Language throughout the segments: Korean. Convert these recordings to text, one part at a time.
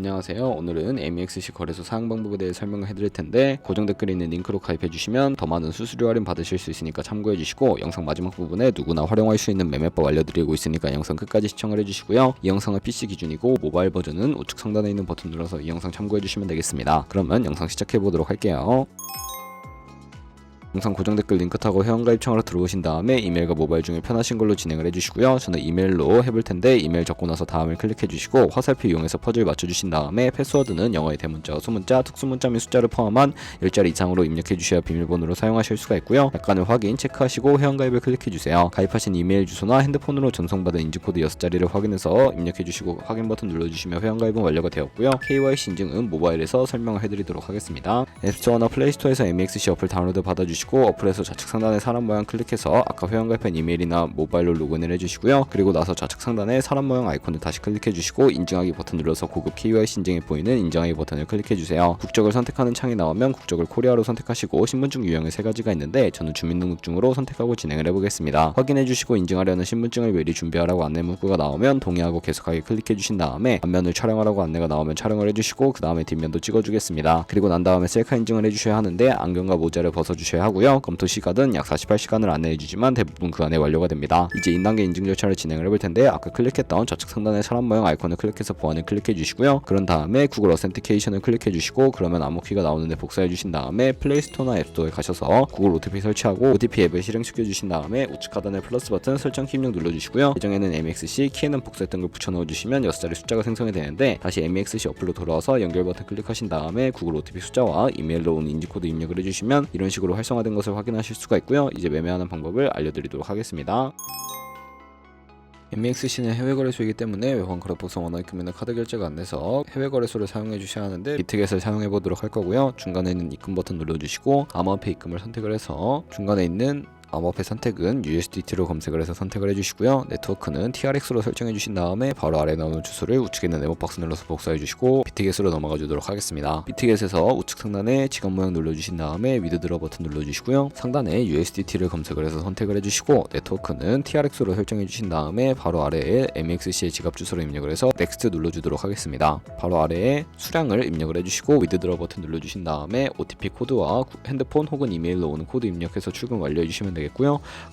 안녕하세요. 오늘은 MEXC 거래소 사용 방법에 대해 설명을 해드릴 텐데 고정 댓글에 있는 링크로 가입해주시면 더 많은 수수료 할인 받으실 수 있으니까 참고해주시고 영상 마지막 부분에 누구나 활용할 수 있는 매매법 알려드리고 있으니까 영상 끝까지 시청을 해주시고요. 이 영상은 PC 기준이고 모바일 버전은 우측 상단에 있는 버튼 눌러서 이 영상 참고해주시면 되겠습니다. 그러면 영상 시작해보도록 할게요. 영상 고정 댓글 링크 타고 회원가입창으로 들어오신 다음에 이메일과 모바일 중에 편하신 걸로 진행을 해주시고요. 저는 이메일로 해볼 텐데 이메일 적고 나서 다음을 클릭해주시고 화살표 이용해서 퍼즐 맞춰주신 다음에 패스워드는 영어의 대문자와 소문자, 특수문자 및 숫자를 포함한 10자리 이상으로 입력해주셔야 비밀번호로 사용하실 수가 있고요. 약관을 확인, 체크하시고 회원가입을 클릭해주세요. 가입하신 이메일 주소나 핸드폰으로 전송받은 인증코드 6자리를 확인해서 입력해주시고 확인 버튼 눌러주시면 회원가입은 완료가 되었고요. KYC 인증은 모바일에서 설명을 해드리도록 하겠습니다. 앱스토어나 플레이스토어에서 MEXC 어플 다운로드 받아주시고 어플에서 좌측 상단에 사람 모양 클릭해서 아까 회원가입한 이메일이나 모바일로 로그인을 해주시고요. 그리고 나서 좌측 상단에 사람 모양 아이콘을 다시 클릭해주시고 인증하기 버튼 눌러서 고급 KYC 인증에 보이는 인증하기 버튼을 클릭해주세요. 국적을 선택하는 창이 나오면 국적을 코리아로 선택하시고 신분증 유형이 3가지가 있는데 저는 주민등록증으로 선택하고 진행을 해보겠습니다. 확인해주시고 인증하려는 신분증을 미리 준비하라고 안내 문구가 나오면 동의하고 계속하기 클릭해주신 다음에 앞면을 촬영하라고 안내가 나오면 촬영을 해주시고 그 다음에 뒷면도 찍어주겠습니다. 그리고 난 다음에 셀카 인증을 해주셔야 하는데 안경과 모자를 벗어주셔야 하고요. 검토 시간은 약 48시간을 안내해주지만 대부분 그 안에 완료가 됩니다. 이제 인단계 인증 절차를 진행을 해볼 텐데 아까 클릭했던 좌측 상단의 사람 모양 아이콘을 클릭해서 보안을 클릭해주시고요. 그런 다음에 구글 어센티케이션을 클릭해주시고 그러면 암호키가 나오는데 복사해주신 다음에 플레이스토어나 앱스토어에 가셔서 구글 OTP 설치하고 OTP 앱을 실행시켜주신 다음에 우측 하단의 플러스 버튼 설정 키 입력 눌러주시고요. 예정에는 MEXC 키에는 복사했던 걸 붙여넣어주시면 6자리 숫자가 생성이 되는데 다시 MEXC 어플로 돌아와서 연결 버튼 클릭하신 다음에 구글 OTP 숫자와 이메일로 온 인증코드 입력을 해주시면 이런 식으로 활성화된 것을 확인하실 수가 있고요. 이제 매매하는 방법을 알려드리도록 하겠습니다. MEXC는 해외 거래소이기 때문에 외환 거래법상 원화입 금액은 카드 결제가 안 돼서 해외 거래소를 사용해 주셔야 하는데 비트겟을 사용해 보도록 할 거고요. 중간에 있는 입금 버튼 눌러주시고 암호화폐 입금을 선택을 해서 중간에 있는 암호화폐 선택은 USDT로 검색을 해서 선택을 해주시고요. 네트워크는 TRX로 설정해 주신 다음에 바로 아래 나오는 주소를 우측에 있는 네모박스 눌러서 복사해 주시고 비트겟으로 넘어가 주도록 하겠습니다. 비트겟에서 우측 상단에 지갑 모양 눌러주신 다음에 위드드러 버튼 눌러주시고요. 상단에 USDT를 검색을 해서 선택을 해주시고 네트워크는 TRX로 설정해 주신 다음에 바로 아래에 MEXC의 지갑 주소를 입력을 해서 넥스트 눌러주도록 하겠습니다. 바로 아래에 수량을 입력을 해주시고 위드드러 버튼 눌러주신 다음에 OTP 코드와 핸드폰 혹은 이메일로 오는 코드 입력해서 출금 완료해 주시면 되겠습니다.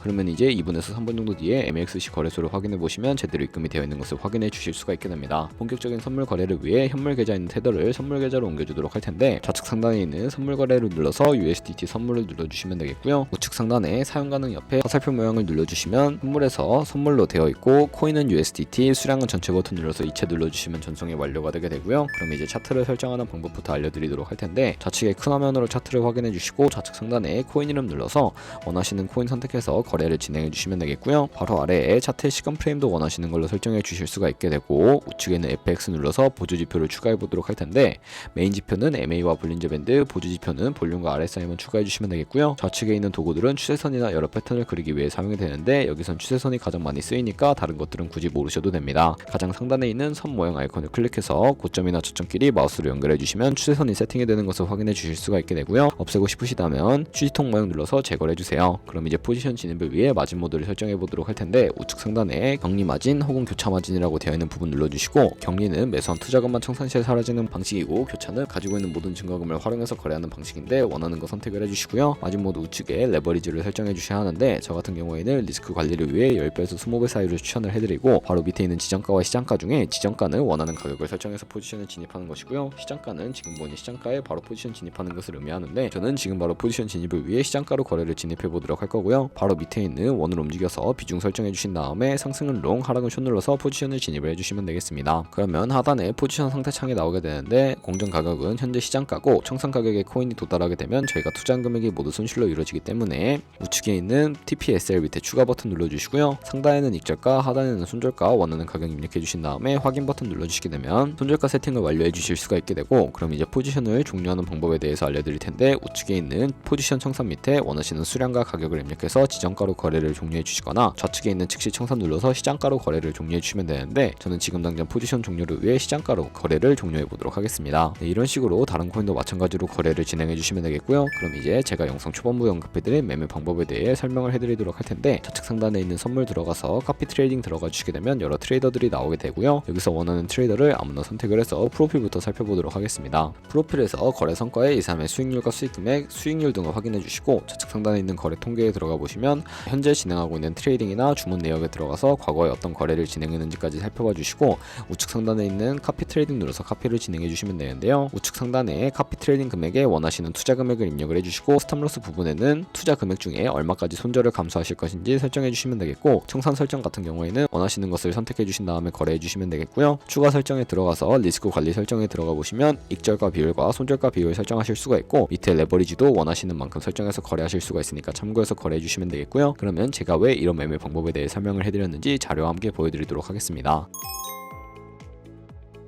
그러면 이제 2분에서 3분 정도 뒤에 MEXC 거래소를 확인해 보시면 제대로 입금이 되어 있는 것을 확인해 주실 수가 있게 됩니다. 본격적인 선물 거래를 위해 현물 계좌에 있는 테더를 선물 계좌로 옮겨주도록 할 텐데 좌측 상단에 있는 선물 거래를 눌러서 USDT 선물을 눌러주시면 되겠고요. 우측 상단에 사용 가능 옆에 화살표 모양을 눌러주시면 선물에서 선물로 되어 있고 코인은 USDT, 수량은 전체 버튼 눌러서 이체 눌러주시면 전송이 완료가 되게 되고요. 그럼 이제 차트를 설정하는 방법부터 알려드리도록 할 텐데 좌측에 큰 화면으로 차트를 확인해 주시고 좌측 상단에 코인 이름 눌러서 원하시는 코인 선택해서 거래를 진행해 주시면 되겠고요. 바로 아래에 차트의 시간 프레임도 원하시는 걸로 설정해 주실 수가 있게 되고 우측에는 FX 눌러서 보조 지표를 추가해 보도록 할 텐데 메인 지표는 MA와 볼린저 밴드, 보조 지표는 볼륨과 RSI만 추가해 주시면 되겠고요. 좌측에 있는 도구들은 추세선이나 여러 패턴을 그리기 위해 사용이 되는데 여기선 추세선이 가장 많이 쓰이니까 다른 것들은 굳이 모르셔도 됩니다. 가장 상단에 있는 선 모양 아이콘을 클릭해서 고점이나 저점끼리 마우스로 연결해 주시면 추세선이 세팅이 되는 것을 확인해 주실 수가 있게 되고요. 없애고 싶으시다면 휴지통 모양 눌러서 제거를 해주세요. 그럼 이제 포지션 진입을 위해 마진 모드를 설정해 보도록 할 텐데 우측 상단에 격리 마진 혹은 교차 마진이라고 되어 있는 부분 눌러주시고 격리는 매수한 투자금만 청산시에 사라지는 방식이고 교차는 가지고 있는 모든 증거금을 활용해서 거래하는 방식인데 원하는 거 선택을 해주시고요. 마진 모드 우측에 레버리지를 설정해 주셔야 하는데 저 같은 경우에는 리스크 관리를 위해 10배에서 20배 사이로 추천을 해드리고 바로 밑에 있는 지정가와 시장가 중에 지정가는 원하는 가격을 설정해서 포지션을 진입하는 것이고요. 시장가는 지금 보니 시장가에 바로 포지션 진입하는 것을 의미하는데 저는 지금 바로 포지션 진입을 위해 시장가로 거래를 진입해 보도록 할 거고요. 바로 밑에 있는 원을 움직여서 비중 설정해 주신 다음에 상승은 롱, 하락은 숏 눌러서 포지션을 진입을 해주시면 되겠습니다. 그러면 하단에 포지션 상태 창이 나오게 되는데 공정 가격은 현재 시장가고 청산 가격에 코인이 도달하게 되면 저희가 투자한 금액이 모두 손실로 이루어지기 때문에 우측에 있는 TPSL 밑에 추가 버튼 눌러주시고요. 상단에는 익절가, 하단에는 손절가 원하는 가격 입력해 주신 다음에 확인 버튼 눌러주시게 되면 손절가 세팅을 완료해 주실 수가 있게 되고 그럼 이제 포지션을 종료하는 방법에 대해서 알려드릴 텐데 우측에 있는 포지션 청산 밑에 원하시는 수량과 가격을 입력해서 지정가로 거래를 종료해 주시거나 좌측에 있는 즉시 청산 눌러서 시장가로 거래를 종료해 주시면 되는데 저는 지금 당장 포지션 종료를 위해 시장가로 거래를 종료해 보도록 하겠습니다. 네, 이런 식으로 다른 코인도 마찬가지로 거래를 진행해 주시면 되겠고요. 그럼 이제 제가 영상 초반부에 언급해드린 매매 방법에 대해 설명을 해드리도록 할 텐데 좌측 상단에 있는 선물 들어가서 카피 트레이딩 들어가 주시게 되면 여러 트레이더들이 나오게 되고요. 여기서 원하는 트레이더를 아무나 선택을 해서 프로필부터 살펴보도록 하겠습니다. 프로필에서 거래 성과의 이상의 수익률과 수익금액, 수익률 등을 확인해 주시고 좌측 상단에 있는 거래 통계에 들어가 보시면 현재 진행하고 있는 트레이딩이나 주문 내역에 들어가서 과거에 어떤 거래를 진행했는지까지 살펴봐 주시고 우측 상단에 있는 카피 트레이딩 눌러서 카피를 진행해 주시면 되는데요. 우측 상단에 카피 트레이딩 금액에 원하시는 투자 금액을 입력을 해주시고 스탑로스 부분에는 투자 금액 중에 얼마까지 손절을 감수하실 것인지 설정해 주시면 되겠고 청산 설정 같은 경우에는 원하시는 것을 선택해 주신 다음에 거래해 주시면 되겠고요. 추가 설정에 들어가서 리스크 관리 설정에 들어가 보시면 익절가 비율과 손절가 비율 설정하실 수가 있고 밑에 레버리지도 원하시는 만큼 설정해서 거래하실 수가 있으니까 참고해서 거래해 주시면 되겠고요. 그러면 제가 왜 이런 매매 방법에 대해 설명을 해드렸는지 자료와 함께 보여드리도록 하겠습니다.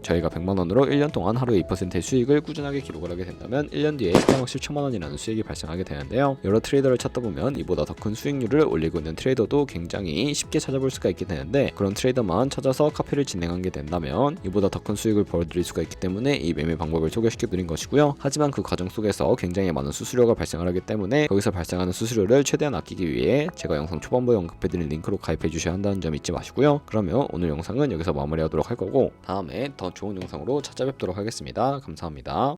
저희가 100만원으로 1년 동안 하루에 2%의 수익을 꾸준하게 기록을 하게 된다면 1년 뒤에 8억 7천만원이라는 수익이 발생하게 되는데요. 여러 트레이더를 찾다 보면 이보다 더 큰 수익률을 올리고 있는 트레이더도 굉장히 쉽게 찾아볼 수가 있게 되는데 그런 트레이더만 찾아서 카피를 진행하게 된다면 이보다 더 큰 수익을 벌어들일 수가 있기 때문에 이 매매 방법을 소개시켜 드린 것이고요. 하지만 그 과정 속에서 굉장히 많은 수수료가 발생을 하기 때문에 거기서 발생하는 수수료를 최대한 아끼기 위해 제가 영상 초반부에 언급해드린 링크로 가입해 주셔야 한다는 점 잊지 마시고요. 그러면 오늘 영상은 여기서 마무리하도록 할 거고 다음에 더 좋은 영상으로 찾아뵙도록 하겠습니다. 감사합니다.